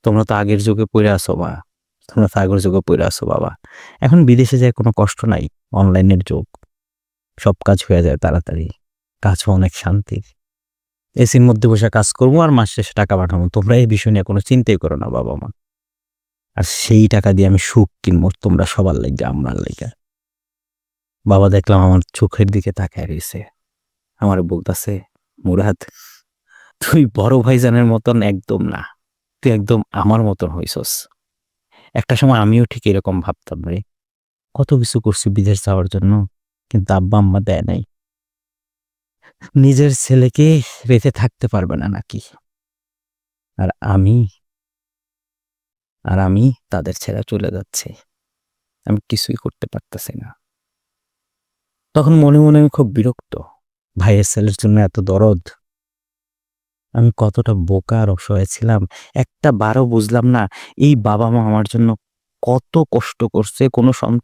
তোমরা তো আগের যুগে পইড়া আছো মা। তোমরা তো আগের যুগে পইড়া আছো বাবা। এখন বিদেশে যেয়ে কোনো কষ্ট নাই। অনলাইনের যুগ। সব কাজ হয়ে যায় তাড়াতাড়ি। কাজও অনেক শান্তির। এসির মধ্যে বসে কাজ করবো আর মাস শেষে টাকা পাঠাবো। তোমরা এই বিষয় নিয়ে কোনো চিন্তাই করো না বাবা-মা। আর সেই টাকা দিয়ে আমি সুখ কিনবো তোমরা সবার লাইগা, আমরার লাইগা। বাবা দেখলাম আমার চোখের দিকে তাকায় রইছে। আমারে বলতাছে, "মুরাদ, তুই বড় ভাইজানের মতন একদম না। তুই একদম আমার মতন হইছস।" একটা সময় আমিও ঠিক এরকম ভাবতাম রে। কত কিছু করছি বিদেশ যাওয়ার জন্য। কিন্তু আব্বা-আম্মা দেয় নাই। নিজের ছেলেকে রেখে থাকতে পারবে না নাকি? আর আমি আমি তাদের ছেড়ে চলে যাচ্ছি। আমি কিছুই করতে পারতেছি না। তখন মনে, মনে আমি খুব বিরক্ত। ভাইয়ের ছেলের জন্য এত দরদ। আমি কতটা বোকা আর অসহায় ছিলাম। একটা বারও বুঝলাম না এই বাবা-মা আমার জন্য কত কষ্ট করছে। কোনো সন্তান